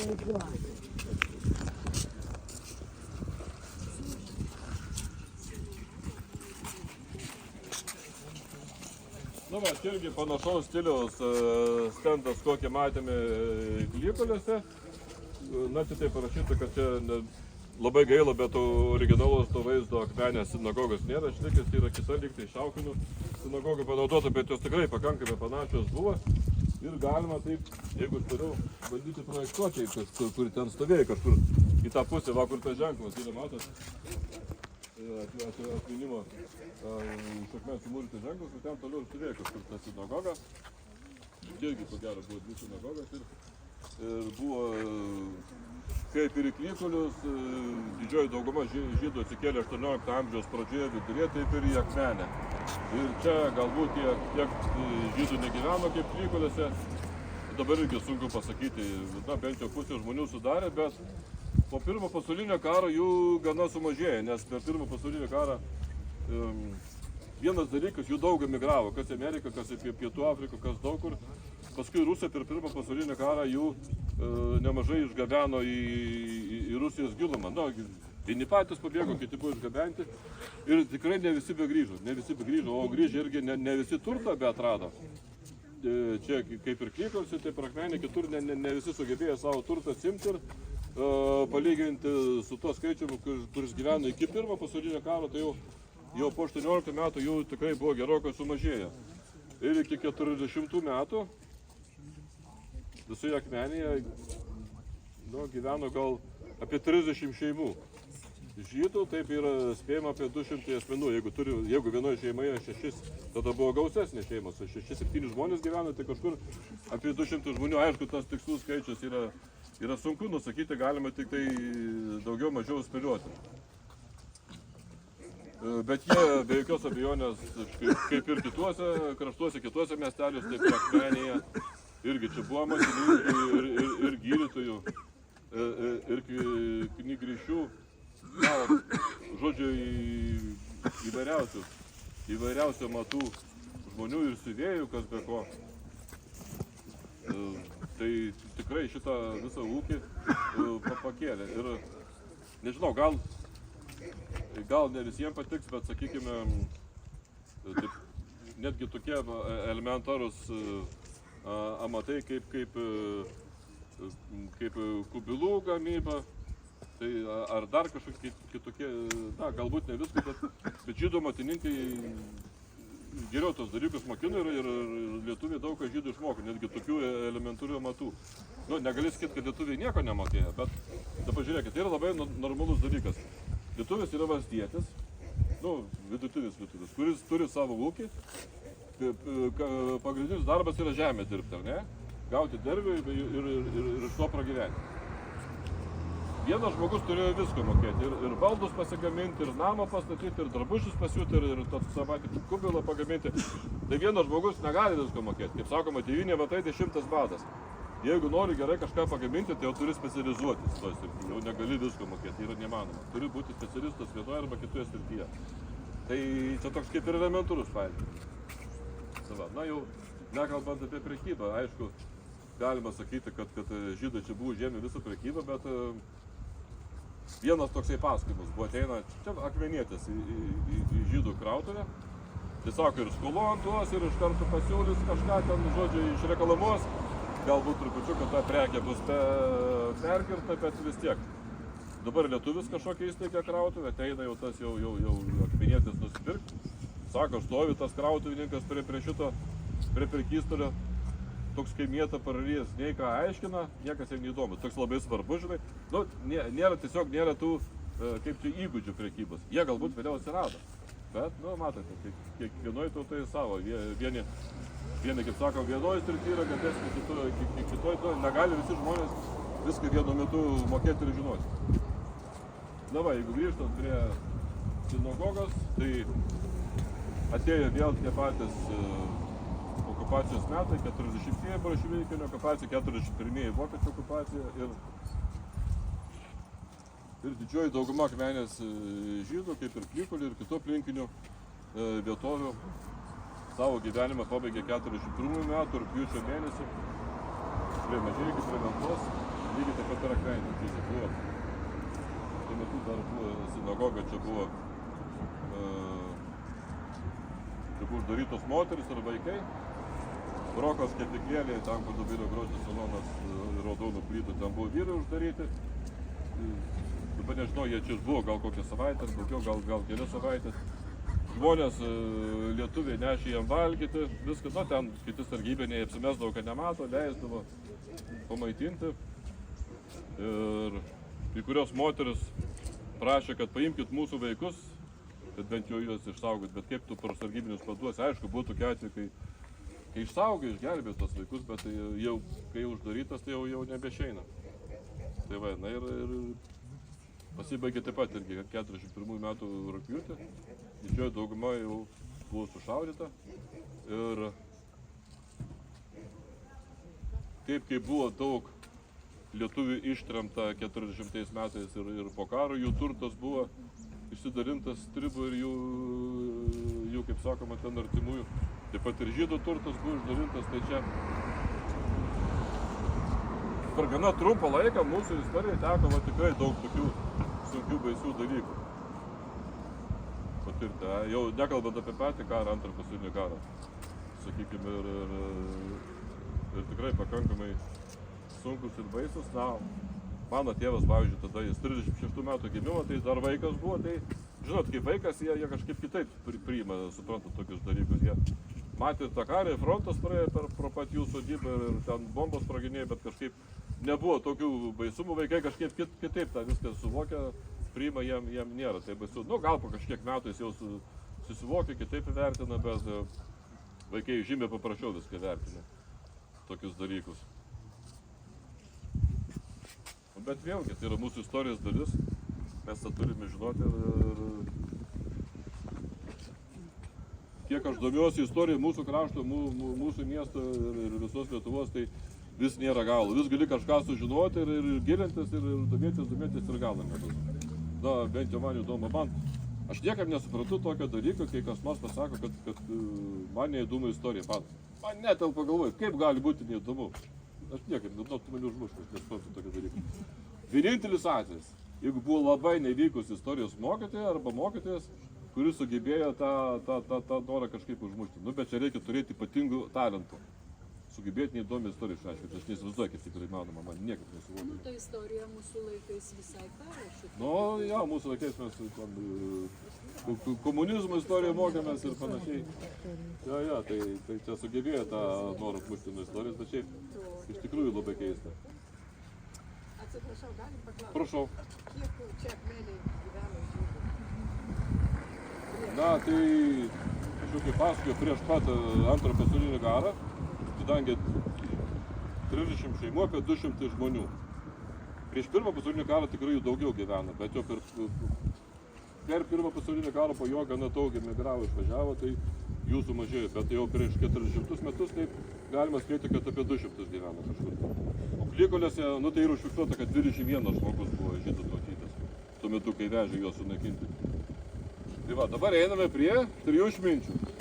Nu, va, irgi panašaus stiliaus stendas, kokį matėme Klykoliuose. Na, tai parašyta, kad čia labai gaila, bet originalus to vaizdo Akmenės sinagogos nėra išlikęs, tai yra kita lygtai Šaukinių sinagoga panaudota, bet jos tikrai pakankamai panašios buvo. Ir galima taip, jeigu aš turiu bandyti projektuoti, kur ten stovėjo kažkur į tą pusę, va, kur tas ženklas, yra matot, atminimo iš akmens sumūrytas ženklas, ir ten toliau stovėjo kažkur ta sinagoga. Irgi, ko gero, buvo dvi sinagogas ir buvo, kaip ir į Klykolius, didžioji dauguma žydų atsikėlė 18 amžiaus pradžioje viduryje, taip ir į Akmenę. Ir čia galbūt tiek žydų negyveno kaip Klykoliuose, dabar irgi sunku pasakyti, na, bent jau pusė žmonių sudarė, bet po pirmo pasaulinio karo jų gana sumažėjo, nes per pirmo pasaulinio karą vienas dalykas, jų daug emigravo, kas į Ameriką, kas į Pietų Afriką, kas daug kur. Paskui Rusija per pirmą pasaulinį karą jų nemažai išgabeno į Rusijos gilumą. Na, vieni patys pabėgo, kiti buvo išgabenti ir tikrai ne visi begrįžo, o grįžę irgi ne visi turtą beatrado. Čia kaip ir Klykoliuose, taip ir Akmenėje, kitur ne visi sugebėjo savo turtą atsimti ir palyginti su tuo skaičiumi, kuris gyveno iki pirmo pasaulinio karo, tai jau po 18 metų jų tikrai buvo gerokai sumažėję. Ir iki 40 metų visoje Akmenėje gyveno gal apie 30 šeimų. Žydų taip yra spėjama apie 200 asmenų. Jeigu vienoje šeimoje 6, tada buvo gausesnė šeimos. 6-7 žmonės gyveno, tai kažkur apie 200 žmonių. Aišku, tas tikslus skaičius yra sunku nusakyti, galima tik tai daugiau mažiau spėlioti. Bet jie be jokios abejonės, kaip ir kituose kraštuose, kituose miesteliuose, taip ir Akmenėje, irgi čia buvo matininkų ir gydytojų, ir knygrišių, žodžiu, įvairiausių matų žmonių ir siuvėjų, kas be ko. Tai tikrai šitą visą ūkį pakėlė. Ir nežinau, gal ne visiems patiks, bet sakykime, netgi tokie elementarūs amatai kaip kubilų gamyba, tai ar dar kažkokie kitokie, na, galbūt ne viską, bet žydų amatininkai geriau tos dalykus mokino ir lietuviai daug ką žydų išmoko, netgi tokių elementarių amatų. Nu, negali sakyti, kad lietuviai nieko nemokėjo, bet dabar žiūrėkit, tai yra labai normalus dalykas. Lietuvis yra valstietis, vidutinis lietuvis, kuris turi savo ūkį. Pagrindinis darbas yra žemė dirbti, ar ne? Gauti dervių ir iš to pragyventi. Vienas žmogus turėjo viską mokėti, ir baldus pasigaminti, ir namą pastatyti, ir drabužius pasiūti, ir tą patį kubilą pagaminti. Tai vienas žmogus negali visko mokėti. Kaip sakoma, tėvynė matai, tai 100 badas. Jeigu nori gerai kažką pagaminti, tai jau turi specializuotis. Jau negali visko mokėti, yra nemanoma. Turi būti specialistas vienoje arba kitoje srityje. Tai čia toks kaip ir elementarus paaiškinimas. Na jau nekalbant apie prekybą, aišku, galima sakyti, kad žydai čia buvo užėmę visą prekybą, bet vienas toksai pasakojimas buvo, ateina čia akmenėtis į žydų krautuvę. Tai sako, ir skolon tuos, ir iš karto pasiūlys kažką ten, žodžiu, išreklamuos. Galbūt trupučiuką ta prekė bus perkirta, bet vis tiek. Dabar lietuvis kažkokia įsteigė krautuvę, ateina jau tas jau akmenėtis nusipirkti. Sako, stovi tas krautuvininkas prie prekystolio, toks kaimietą pararys, nei ką aiškina, niekas jam neįdomu. Toks labai svarbu, žinai. Nėra tų, kaip čia, įgūdžių prekybos. Jie galbūt vėliau atsirado. Bet, matote, kiekvienoj tautai savo. Vieni, kaip sako, vienoj srity yra gabesnė, kitoj, negali visi žmonės viską vienu metu mokėti ir žinoti. Na va, jeigu grįžtant prie sinagogos, tai atėjo vėl tie patys okupacijos metai, 40-ieji bolševikinė okupacija, 41-ieji vokiečių okupacija ir didžioji dauguma Akmenės žydų, kaip ir Klykolių ir kitų aplinkinių vietovių, savo gyvenimą pabaigė 41 metų rugpjūčio mėnesį prie Mažeikių, prie Ventos. lygiai taip pat ir Akmenės lygiai buvo. Tuo metu dar buvo sinagoga, čia buvo uždarytos moteris ir vaikai. Brokos kepyklėlė, ten, kur dabar yra grožio salonas raudonų plytų, ten buvo vyrai uždaryti. Dabar nežinau, jie čia buvo gal kokią savaitę, daugiau, gal kelias savaitės. Žmonės, lietuviai nešė jiem valgyti, viską, nu ten kiti sargybiniai apsimesdavo, kad nemato, leisdavo pamaitinti. Ir kai kurios moteris prašė, kad paimkit mūsų vaikus, kad bent jau juos išsaugot, bet kaip tu pro sargybinius paduosi, aišku, buvo tokie atvejai, kai išsaugai, išgelbė tos vaikus, bet tai jau, kai uždarytas, tai jau nebešeina. Tai va, na ir pasibaigė taip pat irgi 41 metų rugpjūtį, didžioji dauguma jau buvo sušaudyta ir taip kaip buvo daug lietuvių ištremta 40 metais ir po karo, jų turtas buvo išsidalintas tribų ir jų, kaip sakoma, ten artimųjų. Taip pat ir žydų turtas buvo išdalintas, tai čia per gana trumpą laiką mūsų istorijoje teko tikrai daug tokių sunkių, baisių dalykų patirti. Jau nekalbant apie patį karą, antrą pasaulinį karą, sakykime, ir tikrai pakankamai sunkus ir baisus. Na, mano tėvas, pavyzdžiui, tada jis 36 metų gimimo, tai dar vaikas buvo, tai žinot, kaip vaikas jie kažkaip kitaip priima, supranta tokius dalykus. Jie matė tą karą, frontas praėjo pro pat jų sodybą ir ten bombos sproginėjo, bet kažkaip nebuvo tokių baisumų, vaikai kažkaip kitaip tą viską suvokia, priima, jiem nėra tai baisu. Nu, gal po kažkiek metų jis jau susivokia, kitaip vertina, bet vaikai žymiai paprasčiau viską vertina, tokius dalykus. Bet vėlgi, tai yra mūsų istorijos dalis, mes tą turime žinoti ir kiek aš domiuosi istoriją mūsų krašto, mūsų miesto ir visos Lietuvos, tai vis nėra galo. Vis gali kažką sužinoti ir gilintis ir domėtis ir galo nebus. Na, bent jau man įdomu. Aš niekam nesuprantu tokio dalyko, kai kas nors pasako, kad man neįdomu istorija. Man netelpa galvoje, kaip gali būti neįdomu. Aš niekaip, tu mane užmuškas, nesuprantu tokio dalyko. Vienintelis atvejis, jeigu buvo labai nevykus istorijos mokytoja arba mokytojas, kuris sugebėjo tą norą kažkaip užmušti. Nu, bet čia reikia turėti ypatingų talentų. Sugebėti neįdomią istoriją išaiškinti. Aš neįsivaizduoju, kaip tikrai įmanoma, man niekaip nesuvokiu. Nu, ta istorija mūsų laikais visai karo šitą. Nu, jo, mūsų laikais mes komunizmo istoriją mokėmės ir panašiai. Jo, tai čia sugebėjo tą norą užmušti nuo istorijos, bet šiaip iš tikrųjų labai keista. Atsiprašau, galim paklausti? Prašau. Kiek čia Akmenėj gyveno žydų? Na, tai, kaip pasakoju, prieš pat antrą pasaulinį karą, kadangi 30 šeimų, apie 200 žmonių. Prieš pirmą pasaulinį karą tikrai jų daugiau gyvena, bet jau per pirmą pasaulinį karą po jo gana daug emigravo, išvažiavo, tai jų sumažėjo, bet jau prieš 40 metus, tai galima spėti, kad apie 200 gyvena kažkur. O Klykolėse, nu tai yra užfiksuota, kad 21 žmogus buvo žydų tautybės, tuo metu, kai vežė juos sunaikinti. Tai va, dabar einame prie 3 išminčių.